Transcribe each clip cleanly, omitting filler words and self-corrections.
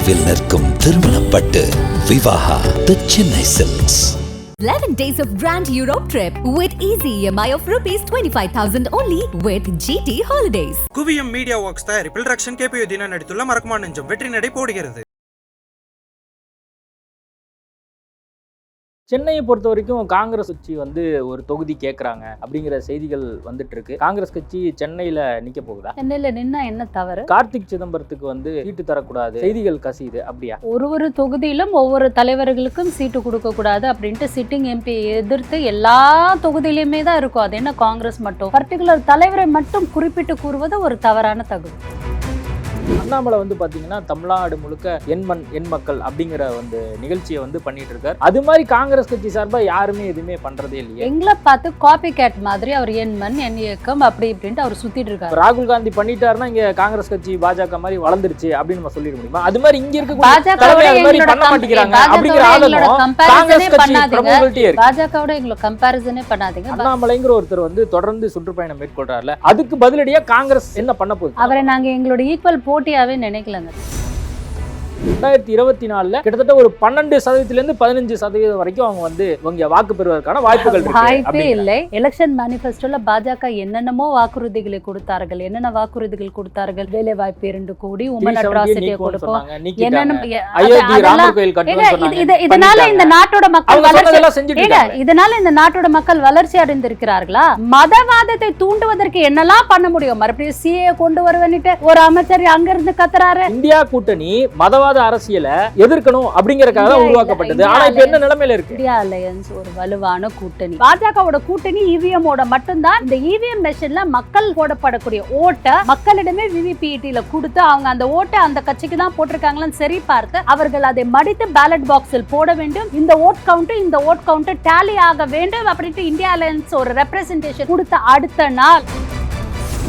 தொலைவில் நிற்கும் திருமணப்பட்டு விவாகா தி Chennai silks. 11 days of Grand Europe trip with easy EMI of rupees 25,000 only with GT Holidays. குவியம் media works தயாரிப்பில் ரக்ஷன் கேபியோ தின நடித்துள்ள மறக்குமா நெஞ்சம் வெற்றி நடை போடுகிறது. சென்னையை பொறுத்த வரைக்கும் காங்கிரஸ் கட்சி ஒரு தொகுதி கேட்குறாங்க அப்படிங்கிற செய்திகள் வந்துட்டு இருக்கு. காங்கிரஸ் கட்சி சென்னையில நிக்க போகுதா? சென்னையில நின்னா என்ன தவறு? கார்த்திக் சிதம்பரத்துக்கு சீட்டு தரக்கூடாது செய்திகள் கசியுது, அப்படியா? ஒரு தொகுதியிலும் ஒவ்வொரு தலைவர்களுக்கும் சீட்டு கொடுக்க கூடாது அப்படின்ட்டு சிட்டிங் எம்பி எதிர்த்து எல்லா தொகுதியிலுமே தான் இருக்கும். அது என்ன காங்கிரஸ் மட்டும் பர்டிகுலர் தலைவரை மட்டும் குறிப்பிட்டு கூறுவது ஒரு தவறான தகவல். அண்ணாமலை பாத்தீங்கன்னா தமிழ்நாடு முழுக்க எண் மக்கள் அப்படிங்கிற நிகழ்ச்சியை பண்ணிட்டு இருக்காரு. அது மாதிரி காங்கிரஸ் கட்சி சார்பா யாருமே எதுவுமே பண்றதே இல்லையா? எங்களை பார்த்து காப்பி கேட் மாதிரி அவர் என் இயக்கம் அப்படி இப்படின்ட்டு அவர் சுத்திட்டு இருக்காரு. ராகுல் காந்தி பண்ணிட்டாருன்னா இங்க காங்கிரஸ் கட்சி பாஜக மாதிரி வளர்ந்துருச்சு அப்படின்னு நம்ம சொல்லிட முடியுமா? அது மாதிரி இங்க இருக்க பாஜகவோட எங்களை கம்பேரிசனே பண்ணாதீங்க. அண்ணாமலைங்கிற ஒருத்தர் தொடர்ந்து சுற்றுப்பயணம் மேற்கொள்றாருல, அதுக்கு பதிலடியா காங்கிரஸ் என்ன பண்ண போகுது? அவரை நாங்க எங்களோட ஈக்குவல் போட்டியாவே நினைக்கலங்க. 2024 கிட்டத்தட்ட ஒரு 12% 15% வரைக்கும் அவங்க வாக்கு பெறுவதற்கான வாய்ப்பே இல்லை. எலெக்ஷன் மேனிஃபெஸ்டோல பாஜக என்னென்னமோ வாக்குறுதிகளை கொடுத்தார்கள். என்னென்ன வாக்குறுதிகள் கொடுத்தார்கள்? வேலை வாய்ப்பு 2 கோடி, உமன் அட்ராசிட்டியை கொடுப்போம், இதனால இந்த நாட்டோட மக்கள் வளர்ச்சி அடைந்திருக்கிறார்களா? மதவாதத்தை தூண்டுவதற்கு என்னெல்லாம் பண்ண முடியும்? மறுபடியும் சிஏ கொண்டு வருவன்னுட்டு ஒரு அமைச்சர் அங்க இருந்து கத்துறாரு. இந்தியா கூட்டணி மதவாத அரசியலை எதிர்க்கணும் அப்படிங்கறதுக்காக உருவாக்கப்பட்டது. ஆனா இப்ப என்ன நிலைமையில இருக்கு? இந்தியா அலையன்ஸ் ஒரு வலுவான கூட்டணி. பாஜகவோட கூட்டணி இவிஎம் ஓட மட்டும்தான். இந்த இவிஎம் மெஷின்ல மக்கள் போடப்படக்கூடிய ஓட்டை மக்களிடமே விவிபிஇடில கொடுத்து அவங்க அந்த ஓட்டை அந்த கட்சிக்கு தான் போட்டிருக்காங்களான்னு சரி பார்த்து அவர்கள் அதை மடித்து பேலட் பாக்ஸில் போட வேண்டும். இந்த ஓட் கவுண்ட் டேலி ஆக வேண்டும் அப்படின்ட்டு இந்தியா அலையன்ஸ் ஒரு ரெப்ரசன்டேஷன் கொடுத்த அடுத்த நாள்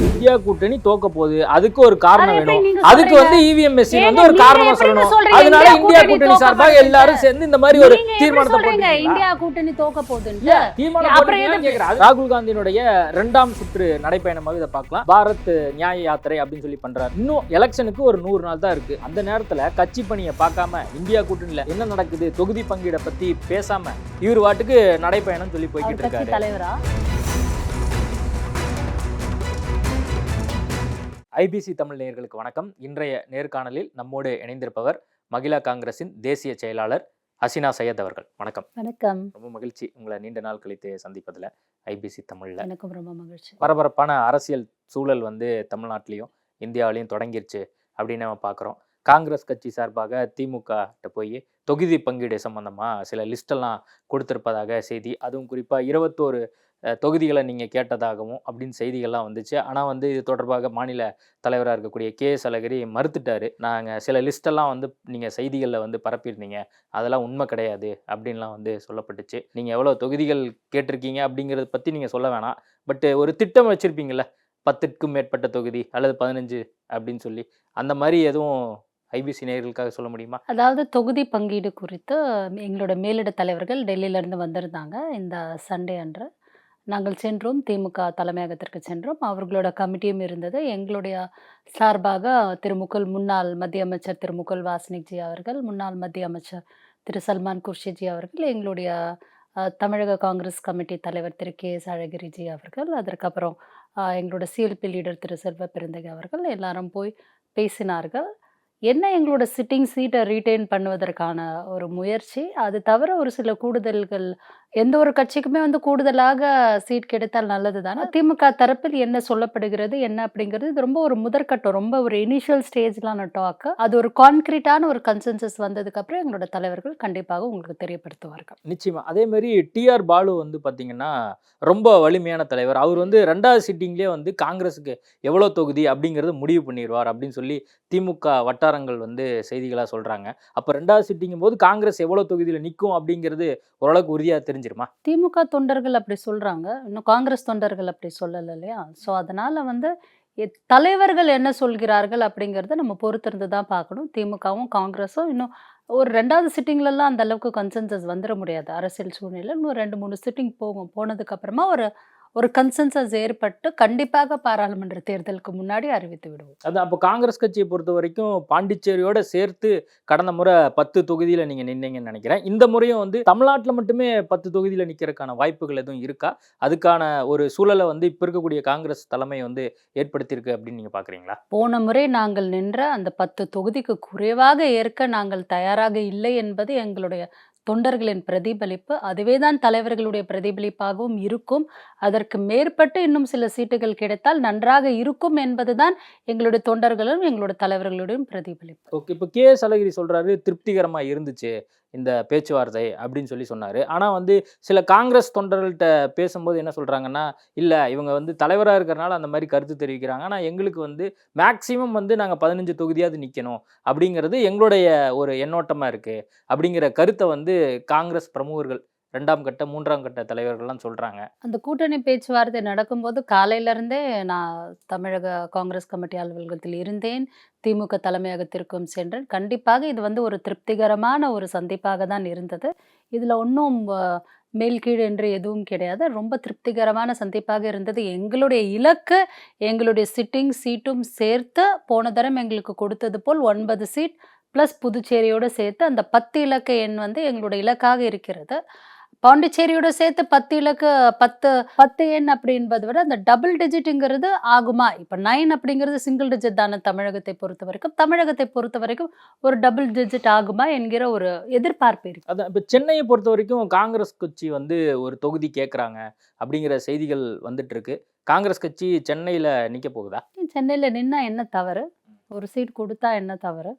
இந்தியா கூட்டணி தோக்க போகுது. அதுக்கு ஒரு காரணம் வேணும். அதுக்கு இவிஎம் மெஷின் ஒரு காரணமா சொல்லணும். அதனால இந்தியா கூட்டணி சார்பாக எல்லாரும் சேர்ந்து இந்த மாதிரி ஒரு தீர்மானத்தை போடுறாங்க. இந்தியா கூட்டணி தோக்க போகுதுன்னு ராகுல் காந்தியினுடைய 2ஆம் சுற்று நடைப்பயணமாக இதை பார்க்கலாம். பாரத் நியாய யாத்திரை அப்படின்னு சொல்லி பண்றாரு. இன்னும் எலெக்ஷனுக்கு ஒரு 100 நாள் தான் இருக்கு. அந்த நேரத்துல கட்சி பணியை பார்க்காம இந்தியா கூட்டணியில என்ன நடக்குது, தொகுதி பங்கீட பத்தி பேசாம இவர் வாட்டுக்கு நடைப்பயணம் சொல்லி போய்கிட்டு இருக்காரு. தலைவரா ஐபிசி தமிழ் நேயர்களுக்கு வணக்கம். இன்றைய நேர்காணலில் நம்மோடு இணைந்திருப்பவர் மகிழா காங்கிரசின் தேசிய செயலாளர் ஹசினா சையத் அவர்கள். வணக்கம். வணக்கம். ரொம்ப மகிழ்ச்சி உங்களை நீண்ட நாள் கழித்து சந்திப்பதில் ஐபிசி தமிழ்ல. எனக்கும் ரொம்ப மகிழ்ச்சி. பரபரப்பான அரசியல் சூழல் தமிழ்நாட்டிலையும் இந்தியாவிலையும் தொடங்கிருச்சு அப்படின்னு நம்ம பார்க்குறோம். காங்கிரஸ் கட்சி சார்பாக திமுக போய் தொகுதி பங்கீடு சம்பந்தமா சில லிஸ்டெல்லாம் கொடுத்திருப்பதாக செய்தி, அதுவும் குறிப்பாக 21 தொகுதிகளை நீங்கள் கேட்டதாகவும் அப்படின்னு செய்திகள்லாம் வந்துச்சு. ஆனால் இது தொடர்பாக மாநில தலைவராக இருக்கக்கூடிய KS அழகிரி மறுத்துட்டாரு. நாங்கள் சில லிஸ்டெல்லாம் நீங்கள் செய்திகளில் பரப்பியிருந்தீங்க, அதெல்லாம் உண்மை கிடையாது அப்படின்லாம் சொல்லப்பட்டுச்சு. நீங்கள் எவ்வளோ தொகுதிகள் கேட்டிருக்கீங்க அப்படிங்கிறத பற்றி நீங்கள் சொல்ல வேணாம், பட் ஒரு திட்டம் வச்சுருப்பீங்கள, 10க்கும் மேற்பட்ட தொகுதி அல்லது 15 அப்படின்னு சொல்லி, அந்த மாதிரி எதுவும் ஐபிசி நேயர்களுக்காக சொல்ல முடியுமா? அதாவது தொகுதி பங்கீடு குறித்து எங்களோட மேலிட தலைவர்கள் டெல்லியிலேருந்து வந்திருந்தாங்க. இந்த சண்டே அன்று நாங்கள் சென்றோம், திமுக தலைமையகத்திற்கு சென்றோம். அவர்களோட கமிட்டியும் இருந்தது. எங்களுடைய சார்பாக முன்னாள் மத்திய அமைச்சர் திரு முகுல் வாஸ்னிக்ஜி அவர்கள், முன்னாள் மத்திய அமைச்சர் திரு சல்மான் குர்ஷிஜி அவர்கள், எங்களுடைய தமிழக காங்கிரஸ் கமிட்டி தலைவர் திரு KS அழகிரிஜி அவர்கள், அதற்கப்புறம் எங்களோட சிஎல்பி லீடர் திரு செல்வ பெருந்தகை அவர்கள் எல்லாரும் போய் பேசினார்கள். என்ன எங்களோட சிட்டிங் சீட்டை ரீட்டைன் பண்ணுவதற்கான ஒரு முயற்சி. அது தவிர ஒரு சில கூடுதல்கள், எந்த ஒரு கட்சிக்குமே கூடுதலாக சீட் கிடைத்தால் நல்லது தானே. திமுக தரப்பில் என்ன சொல்லப்படுகிறது என்ன அப்படிங்கிறது இது ரொம்ப ஒரு முதற்கட்டம், ரொம்ப ஒரு இனிஷியல் ஸ்டேஜ்லான டாக்கு. அது ஒரு கான்கிரீட்டான ஒரு கன்சென்சஸ் வந்ததுக்கு அப்புறம் எங்களோட தலைவர்கள் கண்டிப்பாக உங்களுக்கு தெரியப்படுத்துவார்கள். நிச்சயமா. அதே மாதிரி TR பாலு பார்த்தீங்கன்னா ரொம்ப வலிமையான தலைவர். அவர் 2வது சிட்டிங்லேயே காங்கிரஸுக்கு எவ்வளோ தொகுதி அப்படிங்கிறது முடிவு பண்ணிடுவார் அப்படின்னு சொல்லி திமுக வட்டாரங்கள் செய்திகளாக சொல்கிறாங்க. அப்போ 2வது சிட்டிங்கும் போது காங்கிரஸ் எவ்வளோ தொகுதியில் நிற்கும் அப்படிங்கிறது ஓரளவுக்கு உறுதியாக தெரிஞ்சிருமா? திமுக தொண்டர்கள் அப்படி சொல்கிறாங்க, இன்னும் காங்கிரஸ் தொண்டர்கள் அப்படி சொல்லலை இல்லையா? ஸோ அதனால் தலைவர்கள் என்ன சொல்கிறார்கள் அப்படிங்கிறத நம்ம பொறுத்திருந்து தான் பார்க்கணும். திமுகவும் காங்கிரஸும் இன்னும் ஒரு 2வது சிட்டிங்லலாம் அந்த அளவுக்கு கன்சென்சஸ் வந்துட முடியாது. அரசியல் சூழ்நிலை இன்னும் 2-3 சிட்டிங் போனதுக்கு அப்புறமா ஒரு கன்சென்சஸ் ஏற்பட்டு கண்டிப்பாக பாராளுமன்ற தேர்தலுக்கு முன்னாடி அறிவித்து விடுவோம். அதான் அப்போ காங்கிரஸ் கட்சியை பொறுத்த வரைக்கும் பாண்டிச்சேரியோட சேர்த்து கடந்த முறை 10 தொகுதியில் நீங்கள் நின்னீங்கன்னு நினைக்கிறேன். இந்த முறையும் வந்து தமிழ்நாட்டில் மட்டுமே 10 தொகுதியில் நிற்கிறதுக்கான வாய்ப்புகள் எதுவும் இருக்கா? அதுக்கான ஒரு சூழலை வந்து இப்போ இருக்கக்கூடிய காங்கிரஸ் தலைமை வந்து ஏற்படுத்தியிருக்கு அப்படின்னு நீங்கள் பார்க்குறீங்களா? போன முறை நாங்கள் நின்ற அந்த 10 தொகுதிக்கு குறைவாக ஏற்க நாங்கள் தயாராக இல்லை என்பது எங்களுடைய தொண்டர்களின் பிரதிபலிப்பு. அதுவே தான் தலைவர்களுடைய பிரதிபலிப்பாகவும் இருக்கும். அதற்கு மேற்பட்டு இன்னும் சில சீட்டுகள் கிடைத்தால் நன்றாக இருக்கும் என்பதுதான் எங்களுடைய தொண்டர்களும் எங்களுடைய தலைவர்களுடைய பிரதிபலிப்பு. ஓகே, இப்போ கே.எஸ். அழகிரி சொல்கிறாரு திருப்திகரமாக இருந்துச்சு இந்த பேச்சுவார்த்தை அப்படின்னு சொன்னார். ஆனால் வந்து சில காங்கிரஸ் தொண்டர்கள்ட்ட பேசும்போது என்ன சொல்கிறாங்கன்னா, இல்லை இவங்க வந்து தலைவராக இருக்கிறனால அந்த மாதிரி கருத்து தெரிவிக்கிறாங்க, ஆனால் எங்களுக்கு வந்து மேக்சிமம் வந்து நாங்கள் 15 தொகுதியாவது நிற்கணும் அப்படிங்கிறது எங்களுடைய ஒரு எண்ணோட்டமாக இருக்குது அப்படிங்கிற கருத்தை வந்து காங்கிரஸ் பிரமுகர்கள் 2ஆம் கட்ட 3ஆம் கட்ட தலைவர்கள்லாம் சொல்கிறாங்க. அந்த கூட்டணி பேச்சுவார்த்தை நடக்கும்போது காலையிலிருந்தே நான் தமிழக காங்கிரஸ் கமிட்டி அலுவலகத்தில் இருந்தேன். திமுக தலைமையகத்திற்கும் சென்றேன். கண்டிப்பாக இது வந்து ஒரு திருப்திகரமான ஒரு சந்திப்பாக தான் இருந்தது. இதில் ஒன்றும் மேல் கீழ் என்று எதுவும் கிடையாது. ரொம்ப திருப்திகரமான சந்திப்பாக இருந்தது. எங்களுடைய இலக்கு, எங்களுடைய சிட்டிங் சீட்டும் சேர்த்து போன தரம் எங்களுக்கு கொடுத்தது போல் 9 சீட் ப்ளஸ் புதுச்சேரியோடு சேர்த்து அந்த 10 இலக்க எண் வந்து எங்களுடைய இலக்காக இருக்கிறது. பாண்டிச்சேரியோட சேர்த்து 10 இலக்கு 10 எண் அப்படின்பதை விட அந்த டபுள் டிஜிட்டுங்கிறது ஆகுமா? இப்போ 9 அப்படிங்கிறது சிங்கிள் டிஜிட் தானே தமிழகத்தை பொறுத்த வரைக்கும். தமிழகத்தை பொறுத்த வரைக்கும் ஒரு டபுள் டிஜிட் ஆகுமா என்கிற ஒரு எதிர்பார்ப்பு இருக்கு. அதான் இப்போ சென்னையை பொறுத்த வரைக்கும் காங்கிரஸ் கட்சி வந்து ஒரு தொகுதி கேட்குறாங்க அப்படிங்கிற செய்திகள் வந்துட்டு இருக்கு. காங்கிரஸ் கட்சி சென்னையில் நிற்க போகுதா? சென்னையில் நின்னா என்ன தவறு? ஒரு சீட் கொடுத்தா என்ன தவறு?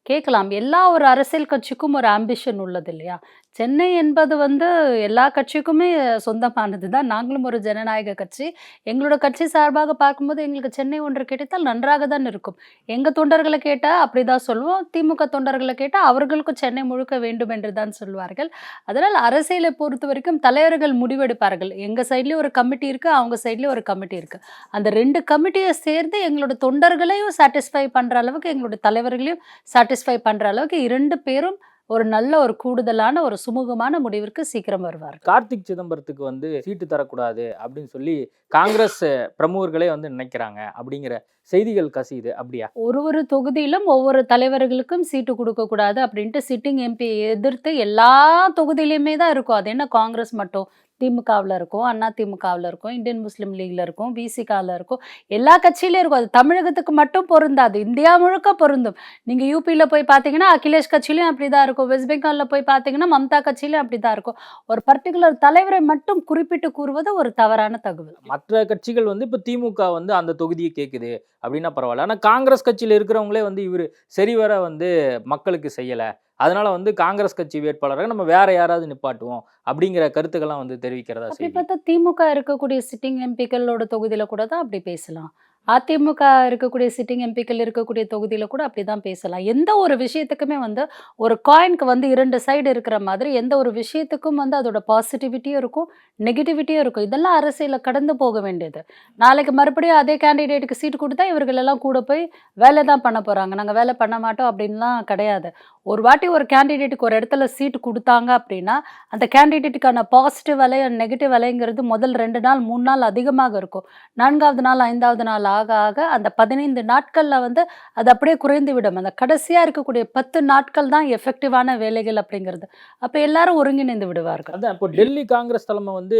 கேட்கலாம். எல்லா ஒரு அரசியல் கட்சிக்கும் ஒரு ஆம்பிஷன் உள்ளது இல்லையா? சென்னை என்பது வந்து எல்லா கட்சிக்குமே சொந்தமானது தான். நாங்களும் ஒரு ஜனநாயக கட்சி. எங்களோட கட்சி சார்பாக பார்க்கும்போது எங்களுக்கு சென்னை ஒன்று கிடைத்தால் நன்றாக தான் இருக்கும். எங்கள் தொண்டர்களை கேட்டால் அப்படி தான் சொல்லுவோம். திமுக தொண்டர்களை கேட்டால் அவர்களுக்கும் சென்னை முழுக்க வேண்டும் என்று தான் சொல்வார்கள். அதனால் அரசியலை பொறுத்த வரைக்கும் தலைவர்கள் முடிவெடுப்பார்கள். எங்கள் சைட்லேயும் ஒரு கமிட்டி இருக்குது, அவங்க சைட்லேயும் ஒரு கமிட்டி இருக்குது. அந்த 2 கமிட்டியை சேர்ந்து எங்களோட தொண்டர்களையும் சாட்டிஸ்ஃபை பண்ணுற அளவுக்கு எங்களுடைய தலைவர்களையும் சாட்டிஸ்ஃபை பண்ணுற அளவுக்கு 2 பேரும் ஒரு நல்ல ஒரு கூடுதலான ஒரு சுமூகமான முடிவிற்கு சீக்கிரம் வருவார். கார்த்திக் சிதம்பரத்துக்கு வந்து சீட்டு தரக்கூடாது அப்படின்னு சொல்லி காங்கிரஸ் பிரமுகர்களே வந்து நினைக்கிறாங்க அப்படிங்கிற செய்திகள் கசியுது. அப்படியா? ஒரு தொகுதியிலும் ஒவ்வொரு தலைவர்களுக்கும் சீட்டு கொடுக்கக்கூடாது அப்படின்ட்டு சிட்டிங் எம்பி எதிர்த்து எல்லா தொகுதியிலையுமே தான் இருக்கும். அது என்ன காங்கிரஸ் மட்டும்? திமுகவில் இருக்கும், அண்ணா திமுகவில் இருக்கும், இந்தியன் முஸ்லீம் லீக்ல இருக்கும், விசிகாவில் இருக்கும், எல்லா கட்சியிலையும் இருக்கும். அது தமிழகத்துக்கு மட்டும் பொருந்தாது, இந்தியா முழுக்க பொருந்தும். நீங்கள் யூபியில் போய் பார்த்தீங்கன்னா அகிலேஷ் கட்சியிலையும் அப்படி தான் இருக்கும். வெஸ்ட் பெங்காலில் போய் பார்த்தீங்கன்னா மம்தா கட்சியிலையும் அப்படி தான் இருக்கும். ஒரு பர்டிகுலர் தலைவரை மட்டும் குறிப்பிட்டு கூறுவது ஒரு தவறான தகவல். மற்ற கட்சிகள் வந்து இப்போ திமுக வந்து அந்த தொகுதியை கேட்குது அப்படின்னா பரவாயில்ல. ஆனால் காங்கிரஸ் கட்சியில் இருக்கிறவங்களே வந்து இவர் சரிவர வந்து மக்களுக்கு செய்யலை, அதனால வந்து காங்கிரஸ் கட்சி வேட்பாளராக நம்ம வேற யாராவது நிப்பாட்டுவோம் அப்படிங்கிற கருத்துக்கெல்லாம் வந்து தெரிவிக்கிறதா அப்படி செய்தி. பார்த்தா திமுக இருக்கக்கூடிய சிட்டிங் எம்பிக்களோட தொகுதியில் கூட தான் அப்படி பேசலாம். அதிமுக இருக்கக்கூடிய சிட்டிங் எம்பிக்கள் இருக்கக்கூடிய தொகுதியில் கூட அப்படி தான் பேசலாம். எந்த ஒரு விஷயத்துக்குமே வந்து ஒரு காயினுக்கு வந்து 2 சைடு இருக்கிற மாதிரி எந்த ஒரு விஷயத்துக்கும் வந்து அதோட பாசிட்டிவிட்டியும் இருக்கும், நெகட்டிவிட்டியும் இருக்கும். இதெல்லாம் அரசியலில் கடந்து போக வேண்டியது. நாளைக்கு மறுபடியும் அதே கேண்டிடேட்டுக்கு சீட்டு கொடுத்தா இவர்கள் எல்லாம் கூட போய் வேலை தான் பண்ண போகிறாங்க, நாங்கள் வேலை பண்ண மாட்டோம் அப்படின்லாம் கிடையாது. ஒரு வாட்டி ஒரு கேண்டிடேட்டுக்கு ஒரு இடத்துல சீட்டு கொடுத்தாங்க அப்படின்னா அந்த கேண்டிடேட்டுக்கான பாசிட்டிவ் அலை நெகட்டிவ் அலைங்கிறது முதல் 2 நாள் 3 நாள் அதிகமாக இருக்கும். 4வது நாள் 5வது நாள் ஆக ஆக அந்த 15 நாட்களில் வந்து அது அப்படியே குறைந்து விடும். அந்த கடைசியாக இருக்கக்கூடிய 10 நாட்கள் தான் எஃபெக்டிவான வேலைகள் அப்படிங்கிறது. அப்போ எல்லாரும் ஒருங்கிணைந்து விடுவார்கள். அதான் இப்போ டெல்லி காங்கிரஸ் தலைமை வந்து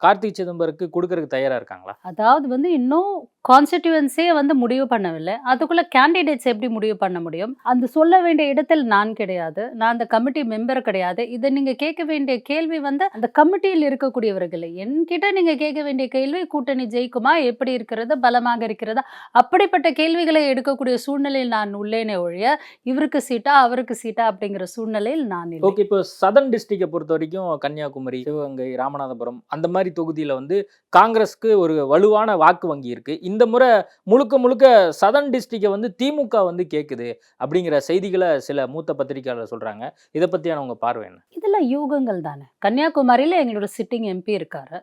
கார்த்திக் சிதம்பருக்கு கொடுக்கறதுக்கு தயாரா இருக்காங்களா? அதாவது வந்து இன்னும் கான்ஸ்டிடியூவன்ஸே வந்து முடிவு பண்ணவில்லை. அதுக்குள்ள கேண்டிடேட்ஸ் எப்படி முடிவு பண்ண முடியும்? அந்த சொல்ல வேண்டிய இடத்தில் நான் கிடையாது, நான் அந்த கமிட்டி மெம்பர் கிடையாது. இதை நீங்க கேட்க வேண்டிய கேள்வி வந்து அந்த கமிட்டியில் இருக்கக்கூடியவர்கள். என்கிட்ட நீங்க கேட்க வேண்டிய கேள்வி கூட்டணி ஜெயிக்குமா, எப்படி இருக்கிறது, பலமாக இருக்கிறதா, அப்படிப்பட்ட கேள்விகளை எடுக்கக்கூடிய சூழ்நிலையில் நான் உள்ளேனே ஒழிய இவருக்கு சீட்டா அவருக்கு சீட்டா அப்படிங்கிற சூழ்நிலையில் நான் இல்லை. ஓகே, இப்போ சதர்ன் டிஸ்ட்ரிக்டை பொறுத்த வரைக்கும் கன்னியாகுமரி, சிவகங்கை, ராமநாதபுரம் அந்த மாதிரி தொகுதியில் வந்து காங்கிரஸ்க்கு ஒரு வலுவான வாக்கு வங்கி இருக்கு. இந்த முறை முழுக்க முழுக்க சதர்ன் டிஸ்ட்ரிக்டை வந்து திமுக வந்து கேட்குது அப்படிங்கிற செய்திகளை சில மூத்த பத்திரிகையாளர் சொல்றாங்க. இதை பத்தியான உங்க பார்வை என்ன? இதெல்லாம் யூகங்கள் தானே. கன்னியாகுமரியில் எங்களோட சிட்டிங் எம்பி இருக்காரு,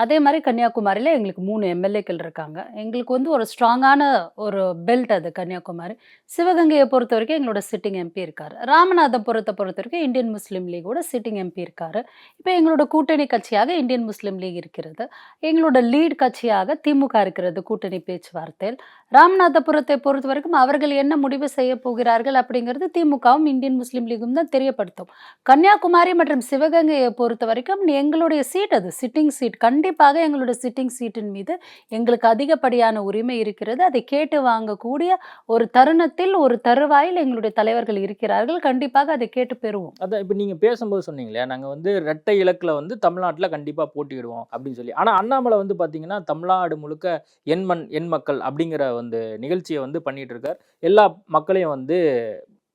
அதே மாதிரி கன்னியாகுமரியில் எங்களுக்கு 3 எம்எல்ஏக்கள் இருக்காங்க. எங்களுக்கு வந்து ஒரு ஸ்ட்ராங்கான ஒரு பெல்ட் அது கன்னியாகுமரி. சிவகங்கையை பொறுத்த வரைக்கும் எங்களோட சிட்டிங் எம்பி இருக்காரு. ராமநாதபுரத்தை பொறுத்த வரைக்கும் இந்தியன் முஸ்லீம் லீகோட சிட்டிங் எம்பி இருக்காரு. இப்போ எங்களோட கூட்டணி கட்சியாக இந்தியன் முஸ்லீம் லீக் இருக்கிறது. எங்களோட லீட் கட்சியாக திமுக இருக்கிறது கூட்டணி பேச்சுவார்த்தையில். ராமநாதபுரத்தை பொறுத்த வரைக்கும் அவர்கள் என்ன முடிவு செய்ய போகிறார்கள் அப்படிங்கிறது திமுகவும் இந்தியன் முஸ்லீம் லீகும் தான் தெரியப்படுத்தும். கன்னியாகுமரி மற்றும் சிவகங்கையை பொறுத்த வரைக்கும் எங்களுடைய சீட் அது சிட்டிங் சீட். கண்டிப்பாக எங்களுடைய சிட்டிங் சீட்டின் மீது எங்களுக்கு அதிகப்படியான உரிமை இருக்கிறது. அதை கேட்டு வாங்கக்கூடிய ஒரு தருணத்தில் ஒரு தருவாயில் எங்களுடைய தலைவர்கள் இருக்கிறார்கள். கண்டிப்பாக அதை கேட்டு பெறுவோம். அதான் இப்போ நீங்கள் பேசும்போது சொன்னீங்க இல்லையா, நாங்கள் வந்து இரட்டை இலக்கில் வந்து தமிழ்நாட்டில் கண்டிப்பாக போட்டியிடுவோம் அப்படின்னு சொல்லி. ஆனால் அண்ணாமலை வந்து பார்த்தீங்கன்னா தமிழ்நாடு முழுக்க எண் மண் எண் மக்கள் அப்படிங்கிற வந்து நிகழ்ச்சியை வந்து பண்ணிட்டு இருக்கார். எல்லா மக்களையும் வந்து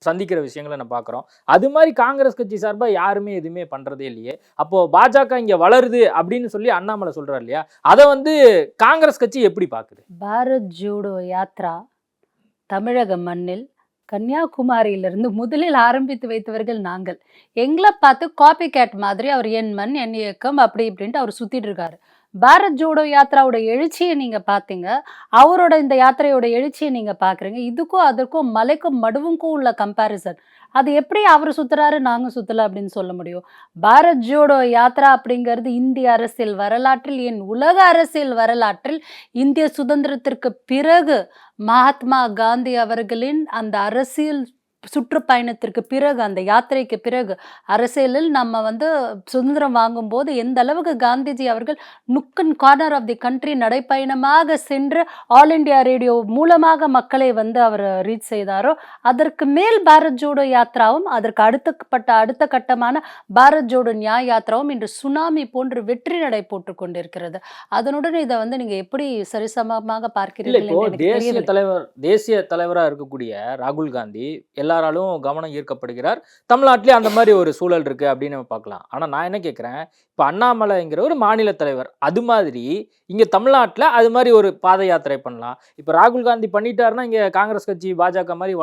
சந்திக்கிற விஷயங்களை நான் பார்க்குறோம். அது மாதிரி காங்கிரஸ் கட்சி சார்பாக யாருமே எதுவுமே பண்ணுறதே இல்லையே. அப்போது பாஜக இங்கே வளருது அப்படின்னு சொல்லி அண்ணாமலை சொல்கிறார் இல்லையா, அதை வந்து காங்கிரஸ் கட்சி எப்படி பார்க்குது? பாரத் ஜோடோ யாத்ரா தமிழக மண்ணில் கன்னியாகுமரியிலிருந்து முதலில் ஆரம்பித்து வைத்தவர்கள் நாங்கள். எங்களை பார்த்து காப்பி கேட் மாதிரி அவர் என் மண் என் இயக்கம் அப்படி இப்படின்ட்டு அவர் சுற்றிட்டு இருக்காரு. பாரத் ஜோடோ யாத்ராவோட எழுச்சியை நீங்கள் பார்த்தீங்க, அவரோட இந்த யாத்திரையோட எழுச்சியை நீங்கள் பார்க்குறீங்க. இதுக்கும் அதற்கும் மலைக்கும் மடுவுக்கும் உள்ள கம்பேரிசன். அது எப்படி அவர் சுற்றுறாரு நாங்கள் சுற்றலை அப்படின்னு சொல்ல முடியும்? பாரத் ஜோடோ யாத்ரா அப்படிங்கிறது இந்திய அரசியல் வரலாற்றில் ஏன் உலக அரசியல் வரலாற்றில் இந்திய சுதந்திரத்திற்கு பிறகு மகாத்மா காந்தி அவர்களின் அந்த அரசியல் சுற்றுப்பயணத்திற்கு பிறகு அந்த யாத்திரைக்கு பிறகு அரசியலில் நம்ம வந்து சுதந்திரம் வாங்கும்போது எந்த அளவுக்கு காந்திஜி அவர்கள் nook and corner of the country நடைப்பயணமாக சென்று ஆல் இண்டியா ரேடியோ மூலமாக மக்களை வந்து அவர் ரீச் செய்தாரோ, அதற்கு மேல் பாரத் ஜோடோ யாத்ராவும் அதற்கு அடுத்த கட்டமான பாரத் ஜோடோ நியாய் யாத்ராவும் இன்று சுனாமி போன்று வெற்றி நடை போட்டு கொண்டிருக்கிறது. அதனுடன் இதை வந்து நீங்க எப்படி சரிசமமாக பார்க்கிறீர்கள்? தேசிய தலைவராக இருக்கக்கூடிய ராகுல் காந்தி எல்லாராலும் கவனம் ஈர்க்கப்படுகிறார். தமிழ்நாட்டிலே அந்த மாதிரி ஒரு சூழல் இருக்கு அப்படின்னு நம்ம பார்க்கலாம். ஆனா நான் என்ன கேட்கிறேன், இப்போ அண்ணாமலைங்கிற ஒரு மாநில தலைவர், அது மாதிரி இங்க தமிழ்நாட்டில் அது மாதிரி ஒரு பாத யாத்திரை பண்ணலாம். இப்போ ராகுல் காந்தி பண்ணிட்டாருன்னா இங்க காங்கிரஸ் கட்சி பாஜக மாதிரி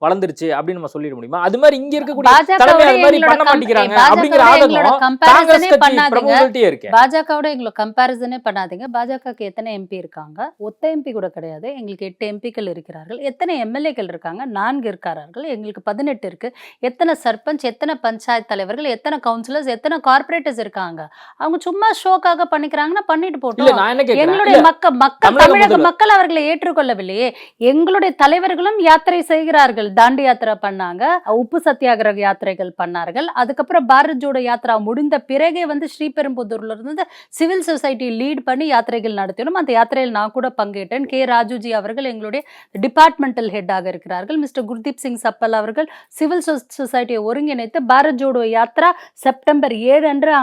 வளர்ந்துருச்சு அப்படின்னு நம்ம சொல்லிட முடியுமா? அது மாதிரி இங்க இருக்கக்கூடிய தலைமை அது மாதிரி பண்ண மாட்டேங்கிறாங்க அப்படிங்கிற ஆதங்கம் காங்கிரஸ் கட்சி பிரமுகர்கள்ட்டே இருக்கு. பாஜகவோட எங்களை கம்பேரிசனே பண்ணாதீங்க. பாஜகக்கு எத்தனை எம்பி இருக்காங்க? ஒத்த எம்பி கூட கிடையாது. எங்களுக்கு 8 எம்பிக்கள் இருக்கிறார்கள். எத்தனை எம்எல்ஏக்கள் இருக்காங்க? 4 இருக்கிறார்கள். எங்களுக்கு 18 இருக்கு. எத்தனை சர்பஞ்ச், எத்தனை பஞ்சாயத்து தலைவர்கள், எத்தனை கவுன்சிலர்ஸ், எத்தனை கார்பரேட்டர்ஸ் இருக்காங்க? அவங்க சும்மா ஷோக்காக பண்ணிக்கிறாங்கன்னா பண்ணிட்டு போட்டோம். எங்களுடைய தமிழக மக்கள் அவர்களை ஏற்றுக்கொள்ளவில்லையே. எங்களுடைய தலைவர்களும் யாத்திரை செய்கிறார்கள். தாண்டி யாத்திரை பண்ணாங்க, உப்பு சத்தியாகிரக யாத்திரைகள் பண்ணார்கள். அதுக்கப்புறம் பாரத் ஜோடோ யாத்ரா முடிந்த பிறகே வந்து ஸ்ரீபெரும்புதூர்ல இருந்து சிவில் சொசைட்டி லீட் பண்ணி யாத்திரைகள் நடத்தினோம். அந்த யாத்திரையில் நான் கூட பங்கேற்றேன். கே ராஜுஜி அவர்கள் எங்களுடைய டிபார்ட்மெண்டல் ஹெட்டாக இருக்கிறார்கள். மிஸ்டர் குர்தீப் சிங் சப்பல் அவர்கள் சிவில் சொசைட்டியை ஒருங்கிணைத்து பாரத் ஜோடோ யாத்ரா செப்டம்பர் 7 அன்று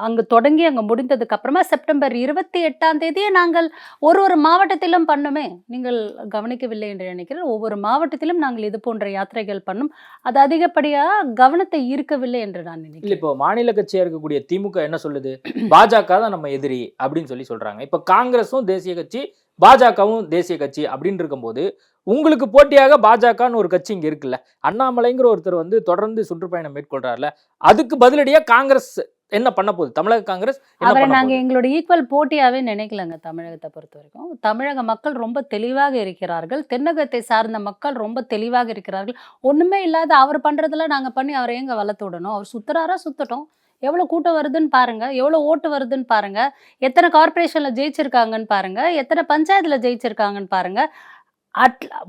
அங்கு தொடங்கி அங்கு முடிந்ததுக்கு அப்புறமா செப்டம்பர் 28 நாங்கள் ஒரு மாவட்டத்திலும் பண்ணுமே. நீங்கள் கவனிக்கவில்லை என்று நினைக்கிறேன். ஒவ்வொரு மாவட்டத்திலும் நாங்கள் இது போன்ற யாத்திரைகள் பண்ணும். அது அதிகப்படியாக கவனத்தை ஈர்க்கவில்லை என்று நான் நினைக்கிறேன். இப்போ மாநில கட்சியா இருக்கக்கூடிய திமுக என்ன சொல்லுது, பாஜக தான் நம்ம எதிரி அப்படின்னு சொல்றாங்க. இப்போ காங்கிரஸும் தேசிய கட்சி, பாஜகவும் தேசிய கட்சி அப்படின்னு இருக்கும்போது உங்களுக்கு போட்டியாக பாஜகன்னு ஒரு கட்சி இங்க இருக்குல்ல, அண்ணாமலைங்கிற ஒருத்தர் வந்து தொடர்ந்து சுற்றுப்பயணம் மேற்கொள்றாருல, அதுக்கு பதிலடியா காங்கிரஸ் என்ன பண்ண போகுது? தமிழக காங்கிரஸ் அவரை நாங்க எங்களோட ஈக்குவல் போட்டியாவே நினைக்கலங்க. தமிழகத்தை பொறுத்த வரைக்கும் தமிழக மக்கள் ரொம்ப தெளிவாக இருக்கிறார்கள். தென்னகத்தை சார்ந்த மக்கள் ரொம்ப தெளிவாக இருக்கிறார்கள். ஒண்ணுமே இல்லாத அவர் பண்றதுல நாங்க பண்ணி அவரை எங்க வளர்த்து விடணும்? அவர் சுத்துறாரா? சுத்தட்டும். எவ்வளோ கூட்டம் வருதுன்னு பாருங்க, எவ்வளோ ஓட்டு வருதுன்னு பாருங்க, எத்தனை கார்பரேஷன்ல ஜெயிச்சிருக்காங்கன்னு பாருங்க, எத்தனை பஞ்சாயத்துல ஜெயிச்சிருக்காங்கன்னு பாருங்க.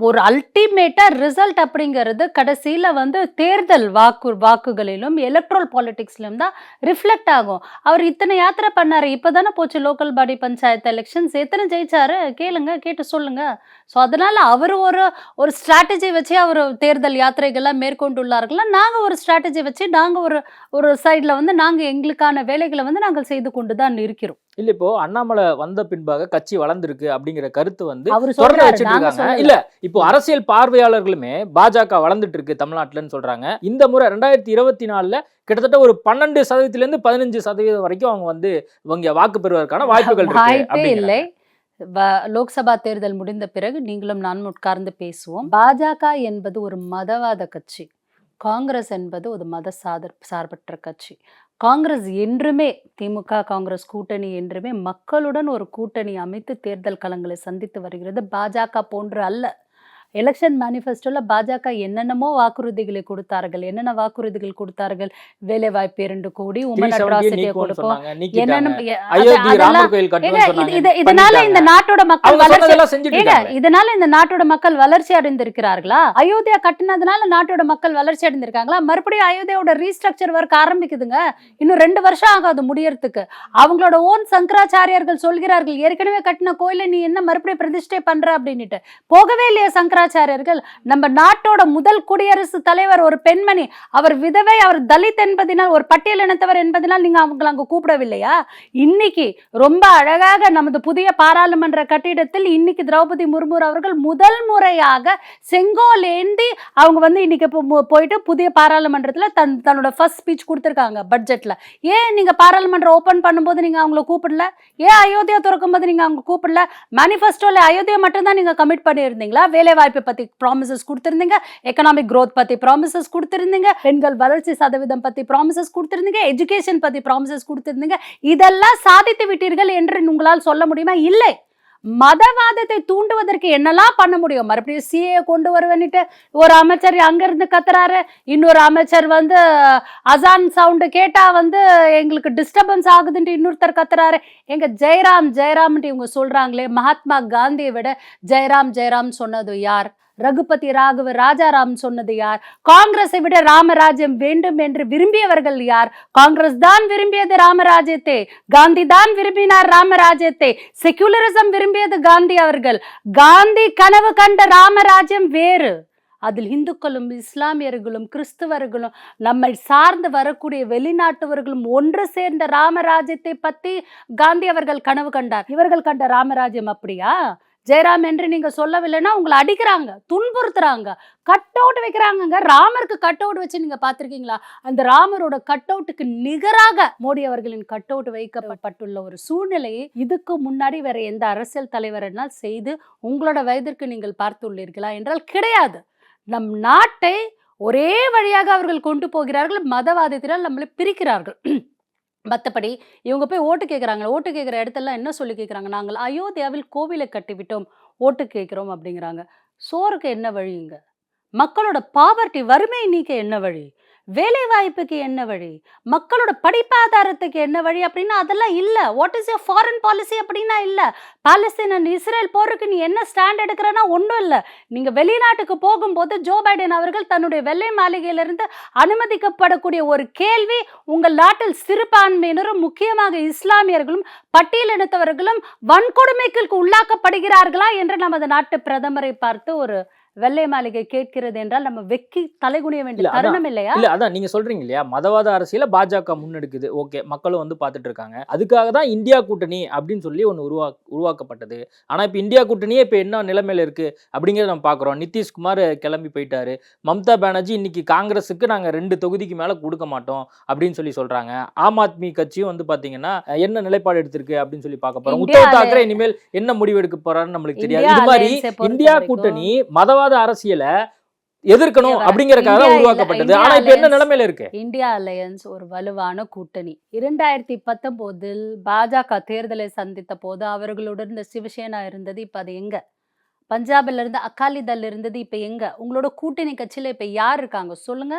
ஒரு அல்டிமேட்டா ரிசல்ட் அப்படிங்கிறது கடைசியில வந்து தேர்தல் வாக்குகளிலும் எலக்ட்ரல் பாலிடிக்ஸ்லயும் தான் ரிஃப்ளெக்ட் ஆகும். அவர் இத்தனை யாத்திரை பண்ணாரு, இப்பதானே போச்சு லோக்கல் பாடி பஞ்சாயத்து எலெக்ஷன்ஸ், எத்தனை ஜெயிச்சாரு கேளுங்க, கேட்டு சொல்லுங்க. ஸோ அதனால அவர் ஒரு ஸ்ட்ராட்டஜி வச்சு அவர் தேர்தல் யாத்திரைகள்லாம் மேற்கொண்டுள்ளார்களா, நாங்க ஒரு ஸ்ட்ராட்டஜி வச்சு நாங்க ஒரு சைட்ல வந்து நாங்க எங்களுக்கான வேலைகளை வந்து நாங்கள் செய்து கொண்டு தான் இருக்கிறோம். இல்ல இப்போ அண்ணாமலை வந்த பின்பாக கட்சி வளர்ந்துருக்கு அப்படிங்கிற கருத்து வந்து அவர் தொடர்ந்து வச்சுட்டு இருக்காங்க. இல்ல இப்போ அரசியல் பார்வையாளர்களுமே பாஜக வளர்ந்துட்டு இருக்கு தமிழ்நாட்டுலன்னு சொல்றாங்க. இந்த முறை 2024 கிட்டத்தட்ட ஒரு 12% 15% வரைக்கும் அவங்க வந்து இவங்க வாக்கு பெறுவதற்கான வாய்ப்புகள் வாய்ப்பே இல்லை. லோக்சபா தேர்தல் முடிந்த பிறகு நீங்களும் நானும் உட்கார்ந்து பேசுவோம். பாஜக என்பது ஒரு மதவாத கட்சி, காங்கிரஸ் என்பது ஒரு மத சார்பற்ற கட்சி. காங்கிரஸ் என்றுமே திமுக காங்கிரஸ் கூட்டணி என்றுமே மக்களுடன் ஒரு கூட்டணி அமைத்து தேர்தல் களங்களை சந்தித்து வருகிறது. பாஜக போன்று அல்ல. எலெக்ஷன் மேனிஃபெஸ்டோல பாஜக என்னென்னமோ வாக்குறுதிகளை கொடுத்தார்கள். என்னென்ன வாக்குறுதிகள் கொடுத்தார்கள்? வேலை வாய்ப்பு 2 கோடி, உமன் அட்ராசிட்டியை கொடுப்போம், இதனால இந்த நாட்டோட மக்கள் இதனால இந்த நாட்டோட மக்கள் வளர்ச்சி அடைந்திருக்கிறார்களா? அயோத்தியா கட்டினதுனால நாட்டோட மக்கள் வளர்ச்சி அடைந்திருக்காங்களா? மறுபடியும் அயோத்தியாவோட ரீஸ்ட்ரக்சர் ஒர்க் ஆரம்பிக்குதுங்க. இன்னும் 2 வருஷம் ஆகாது முடியறதுக்கு. அவங்களோட ஓன் சங்கராச்சாரியார்கள் சொல்கிறார்கள், ஏற்கனவே கட்டின கோயில நீ என்ன மறுபடியும் பிரதிஷ்டை பண்ற அப்படின்னுட்டு. போகவே இல்லையா சங்கராச்சாரியர்கள்? நம்ம நாட்டோட முதல் குடியரசு தலைவர் ஒரு பெண்மணி, அவர் விதவை, அவர் தலித் என்பதனால், ஒரு பட்டியல் இனத்தவர் என்பதனால் நீங்க அவங்களை அங்க கூப்பிடவில்லையா? இன்னைக்கு ரொம்ப அழகாக நமது புதிய பாராளுமன்ற கட்டிடத்தில் இன்னைக்கு திரௌபதி முர்மு அவர்கள் முதல் முறையாக செங்கோல் ஏந்தி அவங்க வந்து இன்னைக்கு போயிட்டு புதிய பாராளுமன்றத்துல தன்னோட ஃபர்ஸ்ட் ஸ்பீச் கொடுத்திருக்காங்க பட்ஜெட்ல. ஏன் நீங்க பாராளுமன்றம் ஓபன் பண்ணும்போது நீங்க அவங்களை கூப்பிடல? ஏன் அயோத்தியா திறக்கும் போது நீங்க அவங்க கூப்பிடல? மேனிஃபெஸ்டோல அயோத்தியா மட்டும் தான் நீங்க கமிட் பண்ணியிருந்தீங்களா? வேலை வாய்ப்பு பத்தி ப்ராமிசஸ் கொடுத்திருந்தீங்க, எக்கனாமிக் growth பத்தி ப்ராமிசஸ் கொடுத்திருந்தீங்க, பெண்கள் வளர்ச்சி சதவீதம் பத்தி ப்ராமிசஸ் கொடுத்திருந்தீங்க, எஜுகேஷன் பத்தி ப்ராமிசஸ் கொடுத்திருந்தீங்க. இதெல்லாம் சாதித்து விட்டீர்கள் என்று உங்களால் சொல்ல முடியுமா? இல்லை. மதவாதத்தை தூண்டுவதற்கு என்னெல்லாம் பண்ண முடியும்? மறுபடியும் சிஏ கொண்டு வருவன்னுட்டு ஒரு அமைச்சர் அங்கிருந்து கத்துறாரு, இன்னொரு அமைச்சர் வந்து அசான் சவுண்டு கேட்டா வந்து எங்களுக்கு டிஸ்டர்பன்ஸ் ஆகுதுன்ட்டு இன்னொருத்தர் கத்துறாரு. எங்க ஜெயராம்ன்ட்டு இவங்க சொல்றாங்களே, மகாத்மா காந்தியை விட ஜெயராம் சொன்னது யார்? ரகுபதி ராகவ ராஜாராம் சொன்னது யார்? காங்கிரஸை விட ராமராஜ்யம் வேண்டும் என்று விரும்பியவர்கள் யார்? காங்கிரஸ் தான் விரும்பியது ராமராஜ்யத்தை, காந்தி தான் விரும்பினார் ராமராஜ்யத்தை. செகுலரிசம் விரும்பியது காந்தி அவர்கள். காந்தி கனவு கண்ட ராமராஜ்யம் வேறு. அதில் இந்துக்களும் இஸ்லாமியர்களும் கிறிஸ்துவர்களும் நம்மை சார்ந்து வரக்கூடிய வெளிநாட்டவர்களும் ஒன்று சேர்ந்த ராமராஜ்யத்தை பத்தி காந்தி அவர்கள் கனவு கண்டார். இவர்கள் கண்ட ராமராஜ்யம் அப்படியா? ஜெயராம் என்று நீங்க சொல்லவில்லைன்னா உங்களை அடிக்கிறாங்க, துன்புறுத்துறாங்க, கட் அவுட் வைக்கிறாங்க. ராமருக்கு கட் அவுட் வச்சு நீங்க பாத்திருக்கீங்களா? அந்த ராமரோட கட் அவுட்டுக்கு நிகராக மோடி அவர்களின் கட் அவுட் வைக்கப்பட்டுள்ள ஒரு சூழ்நிலையை இதுக்கு முன்னாடி வேற எந்த அரசியல் தலைவரெல்லாம் செய்து உங்களோட வயதிற்கு நீங்கள் பார்த்துள்ளீர்களா என்றால் கிடையாது. நம் நாட்டை ஒரே வழியாக அவர்கள் கொண்டு போகிறார்கள். மதவாதத்தினால் நம்மளை பிரிக்கிறார்கள். மற்றபடி இவங்க போய் ஓட்டு கேட்குறாங்க. ஓட்டு கேட்குற இடத்துல என்ன சொல்லி கேட்குறாங்க? நாங்கள் அயோத்தியாவில் கோவிலை கட்டிவிட்டோம், ஓட்டு கேட்குறோம் அப்படிங்கிறாங்க. சோறுக்கு என்ன வழிங்க? மக்களோட பாவர்ட்டி வறுமையை நீக்க என்ன வழி? வேலை வாய்ப்புக்கு என்ன வழி? மக்களோட படிப்பாதாரத்துக்கு என்ன வழி அப்படின்னா அதெல்லாம் இல்லை. What is your foreign policy அப்படின்னா இல்லை. பாலஸ்தீன் அண்ட் இஸ்ரேல் போருக்கு நீ என்ன ஸ்டாண்ட் எடுக்கிறன்னா ஒன்றும் இல்லை. நீங்கள் வெளிநாட்டுக்கு போகும்போது ஜோ பைடன் அவர்கள் தன்னுடைய வெள்ளை மாளிகையிலிருந்து அனுமதிக்கப்படக்கூடிய ஒரு கேள்வி, உங்கள் நாட்டில் சிறுபான்மையினரும் முக்கியமாக இஸ்லாமியர்களும் பட்டியலினத்தவர்களும் வன்கொடுமைக்கு உள்ளாக்கப்படுகிறார்களா என்று நமது நாட்டு பிரதமரை பார்த்து ஒரு வெள்ளை மாளிகை கேட்கிறது என்றால் நம்ம வெக்கி தலைகுனிய வேண்டிய தருணம் இல்லையா? இல்ல, அதான் நீங்க சொல்றீங்க இல்லையா, மதவாத அரசியல பாஜக முன்னெடுக்குது. ஓகே, மக்களும் வந்து பார்த்துட்டு இருக்காங்க. அதுக்காக தான் இந்தியா கூட்டணி அப்படின்னு சொல்லி ஒன்று உருவாக்கப்பட்டது. ஆனா இப்ப இந்தியா கூட்டணியே இப்ப என்ன நிலைமையில இருக்கு அப்படிங்கிறத நம்ம பாக்குறோம். நிதிஷ்குமார் கிளம்பி போயிட்டாரு. மம்தா பானர்ஜி இன்னைக்கு காங்கிரஸுக்கு நாங்க 2 தொகுதிக்கு மேல கொடுக்க மாட்டோம் அப்படின்னு சொல்லி சொல்றாங்க. ஆம் ஆத்மி கட்சியும் வந்து பாத்தீங்கன்னா என்ன நிலைப்பாடு எடுத்திருக்கு அப்படின்னு சொல்லி பார்க்க போறோம். உத்தவ் தாக்கரே இனிமேல் என்ன முடிவு எடுக்க போறாருன்னு நம்மளுக்கு தெரியாது. இது மாதிரி இந்தியா கூட்டணி மதவாத அரசியலை எதிர்க்கணும் அப்படிங்கறதுக்காக உருவாக்கப்பட்டது. ஆனா இப்ப என்ன நிலைமையில இருக்கு? இந்தியா அலையன்ஸ் ஒரு வலுவான கூட்டணி. 2019 பாஜக தேர்தலை சந்தித்த போது அவர்களுடன் இந்த சிவசேனா இருந்தது. இப்ப அது எங்க? பஞ்சாப்ல இருந்து அகாலிதள் இருந்தது. இப்ப எங்க? உங்களோட கூட்டணி கட்சியில இப்ப யார் இருக்காங்க சொல்லுங்க.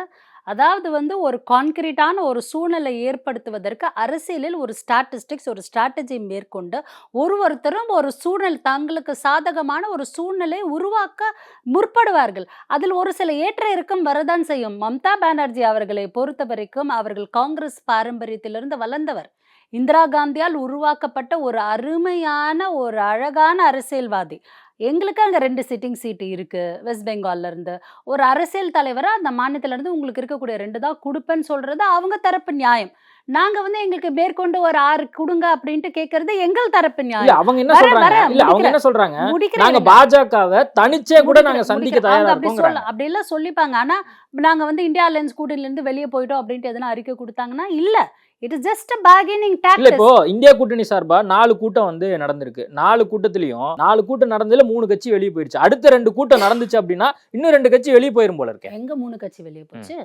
அதாவது வந்து ஒரு கான்கிரீட்டான ஒரு சூழ்நிலை ஏற்படுத்துவதற்கு அரசியலில் ஒரு ஸ்டாட்டிஸ்டிக்ஸ், ஒரு ஸ்ட்ராட்டஜி மேற்கொண்டு ஒருத்தரும் ஒரு சூழ்நிலை, தங்களுக்கு சாதகமான ஒரு சூழ்நிலை உருவாக்க முற்படுவார்கள். அதில் ஒரு சில ஏற்ற இறக்கம் வரதான் செய்யும். மம்தா பானர்ஜி அவர்களை பொறுத்த வரைக்கும் அவர்கள் காங்கிரஸ் பாரம்பரியத்திலிருந்து வளர்ந்தவர். இந்திரா காந்தியால் உருவாக்கப்பட்ட ஒரு அருமையான ஒரு அழகான அரசியல்வாதி. எங்களுக்கு அங்கே 2 சிட்டிங் சீட்டு இருக்குது. வெஸ்ட் பெங்கால்ல இருந்து ஒரு அரசியல் தலைவராக அந்த மாநிலத்திலேருந்து உங்களுக்கு இருக்கக்கூடிய 2 தான் கொடுப்பேன்னு சொல்கிறது அவங்க தரப்பு நியாயம். நாங்கள் வந்து எங்களுக்கு மேற்கொண்டு ஒரு 6 கொடுங்க அப்படின்ட்டு கேட்கறது எங்கள் தரப்பு நியாயம். அவங்க என்ன சொல்றாங்க? இல்ல, அவங்க என்ன சொல்றாங்க? நாங்க பாஜகவை தனிச்சே கூட நாங்க சந்திக்க தயாரா இருக்கோம் அப்படி எல்லாம் சொல்லிப்பாங்க. ஆனா நாங்க வந்து இந்தியா அலையன்ஸ் கூட்டணியில இருந்து வெளியே போயிட்டோம் அப்படின்ட்டு எதனா அறிக்கை கொடுத்தாங்கன்னா இல்ல, it is just a bargaining tactic. இல்ல, இப்போ இந்தியா கூட்டணி சார்பா 4 கூட்டம் வந்து நடந்திருக்கு. 4 கூட்டத்திலயும் 4 கூட்டம் நடந்ததுல 3 கட்சி வெளியே போயிடுச்சு. அடுத்த 2 கூட்டம் நடந்துச்சு அப்படின்னா இன்னும் 2 கட்சி வெளியே போயிரும் போல இருக்கு. எங்க 3 கட்சி வெளியே போச்சு?